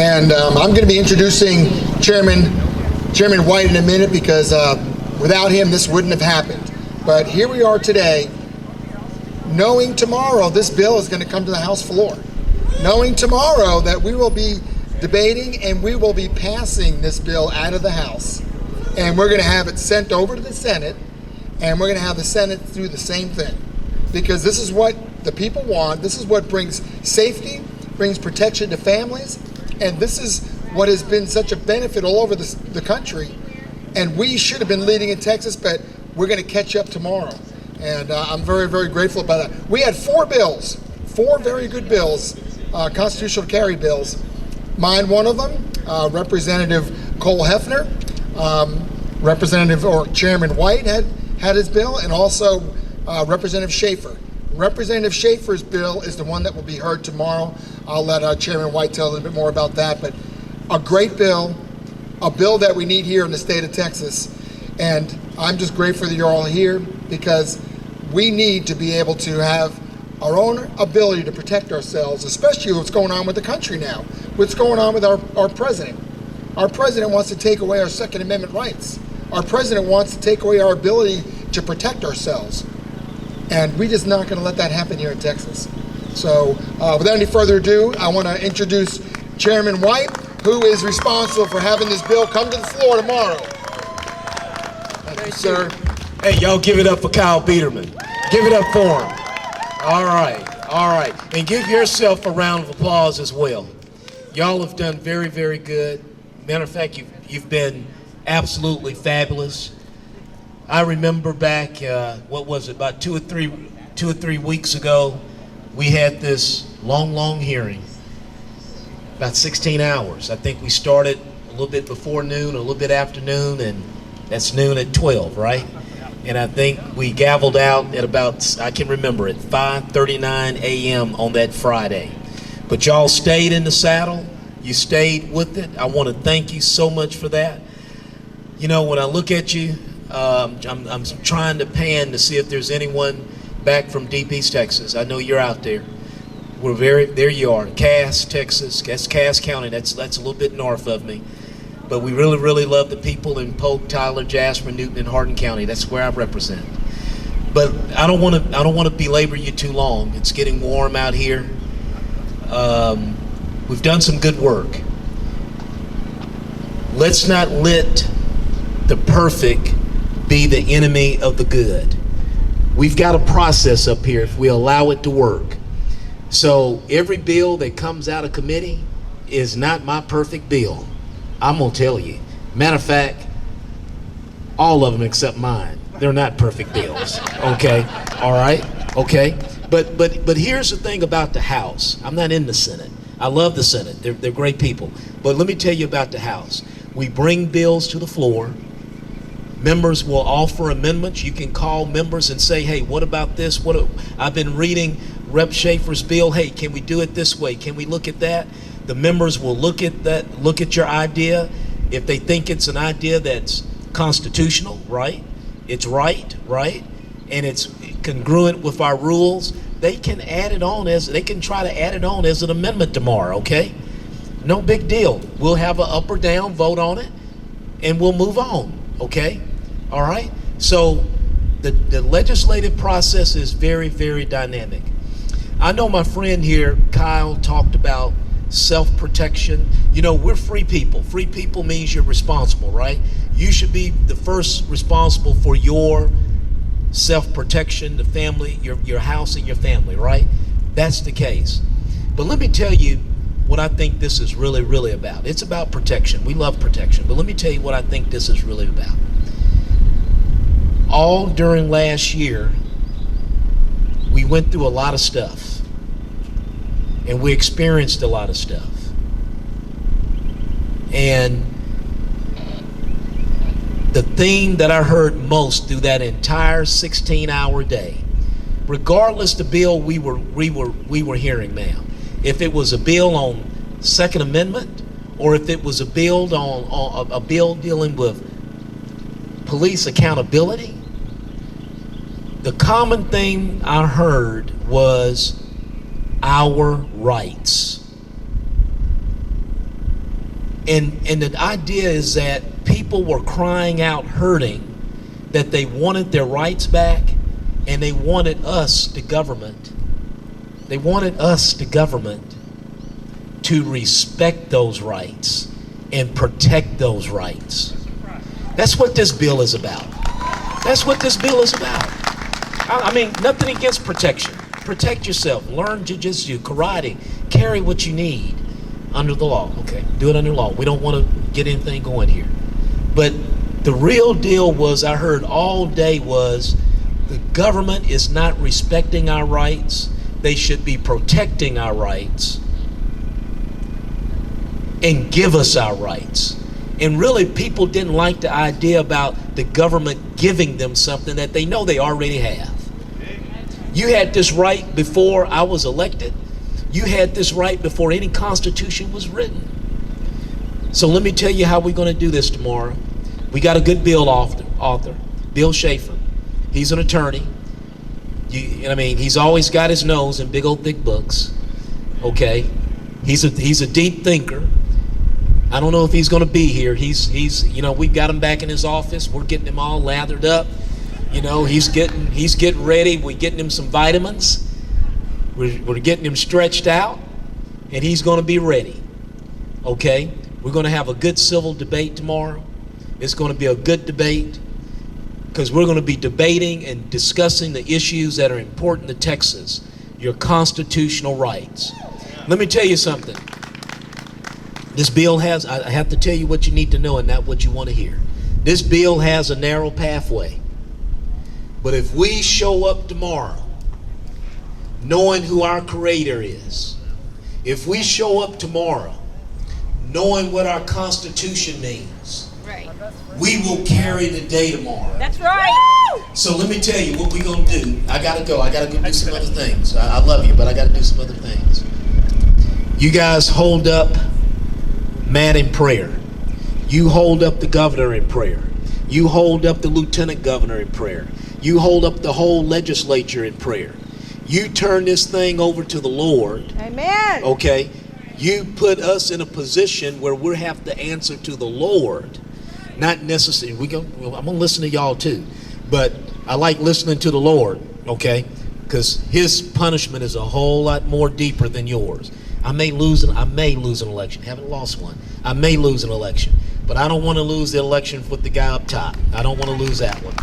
And I'm going to be introducing Chairman White in a minute, because without him this wouldn't have happened. But here we are today, knowing tomorrow this bill is going to come to the House floor, knowing tomorrow that we will be debating and we will be passing this bill out of the House, and we're going to have it sent over to the Senate, and we're going to have the Senate do the same thing, because this is what the people want. This is what brings safety, brings protection to families, and this is what has been such a benefit all over the country. And we should have been leading in Texas, but we're going to catch up tomorrow. And I'm very, very grateful about that. We had four bills, four very good bills, constitutional carry bills. Mine, one of them, Representative Cole Hefner, Chairman White had his bill, and also Representative Schaefer. Representative Schaefer's bill is the one that will be heard tomorrow. I'll let Chairman White tell a little bit more about that, but a great bill, a bill that we need here in the state of Texas. And I'm just grateful that you're all here, because we need to be able to have our own ability to protect ourselves, especially what's going on with the country now, what's going on with our president. Our president wants to take away our Second Amendment rights. Our president wants to take away our ability to protect ourselves. And we're just not going to let that happen here in Texas. So without any further ado, I want to introduce Chairman White, who is responsible for having this bill come to the floor tomorrow. Thank you, sir. Hey, y'all give it up for Kyle Biedermann. Give it up for him. All right. And give yourself a round of applause as well. Y'all have done very, very good. Matter of fact, you've been absolutely fabulous. I remember back, what was it, about two or three weeks ago, we had this long hearing, about 16 hours. I think we started a little bit before noon, a little bit after noon, and that's noon at 12, right? And I think we gavelled out at about, I can remember it, 5:39 a.m. on that Friday. But y'all stayed in the saddle. You stayed with it. I want to thank you so much for that. You know, when I look at you, I'm trying to pan to see if there's anyone back from Deep East Texas. I know you're out there. There you are, Cass, Texas. That's Cass County. That's a little bit north of me. But we really, really love the people in Polk, Tyler, Jasper, Newton, and Hardin County. That's where I represent. But I don't want to belabor you too long. It's getting warm out here. We've done some good work. Let's not let the perfect be the enemy of the good. We've got a process up here if we allow it to work. So every bill that comes out of committee is not my perfect bill. I'm gonna tell you. Matter of fact, all of them except mine, they're not perfect bills. Okay, all right, okay. But here's the thing about the House. I'm not in the Senate. I love the Senate. They're great people. But let me tell you about the House. We bring bills to the floor. Members will offer amendments. You can call members and say, hey, what about this? I've been reading Rep. Schaefer's bill. Hey, can we do it this way? Can we look at that? The members will look at that, look at your idea. If they think it's an idea that's constitutional, right? It's right? And it's congruent with our rules, they can try to add it on as an amendment tomorrow, okay? No big deal. We'll have an up or down vote on it, and we'll move on, okay? All right? So the legislative process is very, very dynamic. I know my friend here, Kyle, talked about self-protection. You know, we're free people. Free people means you're responsible, right? You should be the first responsible for your self-protection, the family, your house and your family, right? That's the case. But let me tell you what I think this is really, really about. It's about protection. We love protection. But let me tell you what I think this is really about. All during last year, we went through a lot of stuff. And we experienced a lot of stuff. And the theme that I heard most through that entire 16-hour day, regardless the bill we were hearing now, if it was a bill on Second Amendment, or if it was a bill on a bill dealing with police accountability, the common theme I heard was our rights. And the idea is that people were crying out, hurting, that they wanted their rights back, and they wanted us, the government, to respect those rights and protect those rights. That's what this bill is about. That's what this bill is about. I mean, nothing against protection. Protect yourself. Learn jujitsu, karate, carry what you need under the law. Okay, do it under law. We don't want to get anything going here. But the real deal was, I heard all day was, the government is not respecting our rights. They should be protecting our rights and give us our rights. And really, people didn't like the idea about the government giving them something that they know they already have. You had this right before I was elected. You had this right before any constitution was written. So let me tell you how we're going to do this tomorrow. We got a good bill author, Bill Schaefer. He's an attorney. I mean, he's always got his nose in big old thick books. Okay, he's a deep thinker. I don't know if he's going to be here. He's we've got him back in his office. We're getting him all lathered up. He's getting ready. We're getting him some vitamins. We're getting him stretched out, and he's going to be ready. Okay, we're going to have a good civil debate tomorrow. It's going to be a good debate because we're going to be debating and discussing the issues that are important to Texas, your constitutional rights. Let me tell you something. This bill has, I have to tell you what you need to know and not what you want to hear. This bill has a narrow pathway. But if we show up tomorrow knowing who our Creator is, if we show up tomorrow knowing what our Constitution means, right, we will carry the day tomorrow. That's right. So let me tell you what we're going to do. I got to go. I got to go do some other things. I love you, but I got to do some other things. You guys hold up Matt in prayer. You hold up the governor in prayer. You hold up the lieutenant governor in prayer. You hold up the whole legislature in prayer. You turn this thing over to the Lord. Amen. Okay? You put us in a position where we have to answer to the Lord. Not necessarily, I'm going to listen to y'all too. But I like listening to the Lord, okay? Because his punishment is a whole lot more deeper than yours. I may lose an election. Haven't lost one. I may lose an election. But I don't want to lose the election with the guy up top. I don't want to lose that one.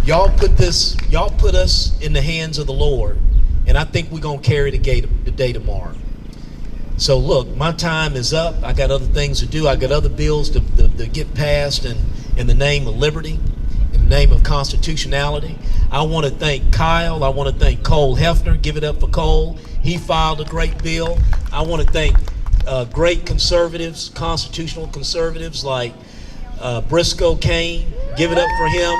Y'all put us in the hands of the Lord, and I think we're going to carry the day tomorrow. So look, my time is up. I got other things to do. I got other bills to get passed in the name of liberty, in the name of constitutionality. I want to thank Kyle. I want to thank Cole Hefner. Give it up for Cole. He filed a great bill. I want to thank great conservatives, constitutional conservatives like Briscoe Kane. Give it up for him.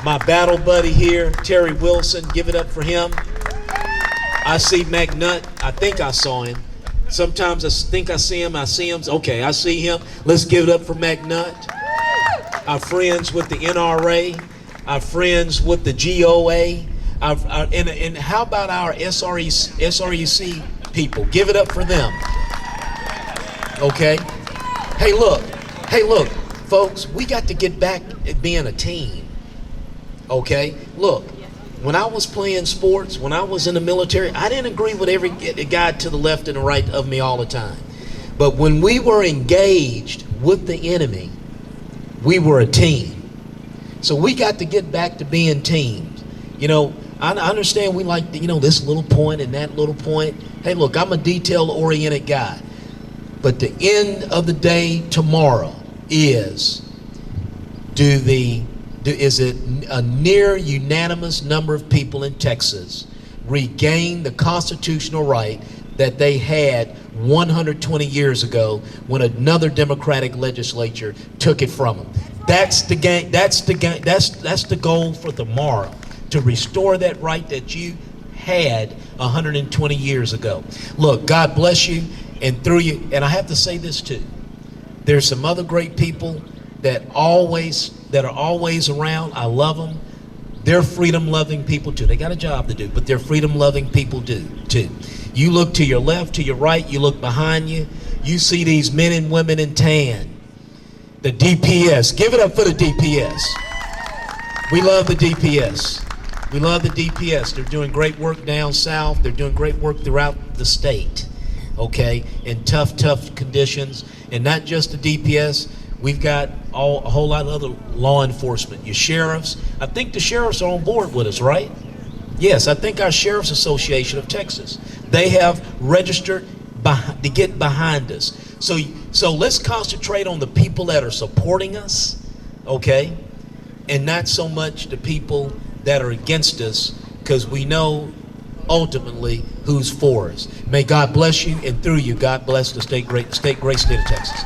My battle buddy here, Terry Wilson. Give it up for him. I see McNutt. I think I saw him. Sometimes I think I see him. Okay, I see him. Let's give it up for McNutt. Our friends with the NRA. Our friends with the GOA. And how about our SREC people? Give it up for them. Okay? Hey, look, folks, we got to get back at being a team. Okay? Look, when I was playing sports, when I was in the military, I didn't agree with every guy to the left and the right of me all the time. But when we were engaged with the enemy, we were a team. So we got to get back to being teams. I understand we like, this little point and that little point. Hey, look, I'm a detail-oriented guy. But the end of the day tomorrow is, is it a near unanimous number of people in Texas regain the constitutional right that they had 120 years ago when another Democratic legislature took it from them? That's the game. That's the goal for tomorrow, to restore that right that you had 120 years ago. Look, God bless you, and through you. And I have to say this too. There's some other great people that are always around. I love them. They're freedom-loving people too. They got a job to do, but they're freedom-loving people too. You look to your left, to your right. You look behind you. You see these men and women in tan. The DPS. Give it up for the DPS. We love the DPS. We love the DPS. They're doing great work down south. They're doing great work throughout the state, okay, in tough conditions. And not just the DPS. We've got a whole lot of other law enforcement. Your sheriffs. I think the sheriffs are on board with us, right? Yes, I think our Sheriff's Association of Texas. They have registered to get behind us. So let's concentrate on the people that are supporting us, okay? And not so much the people that are against us, because we know ultimately who's for us. May God bless you, and through you, God bless the great state of Texas.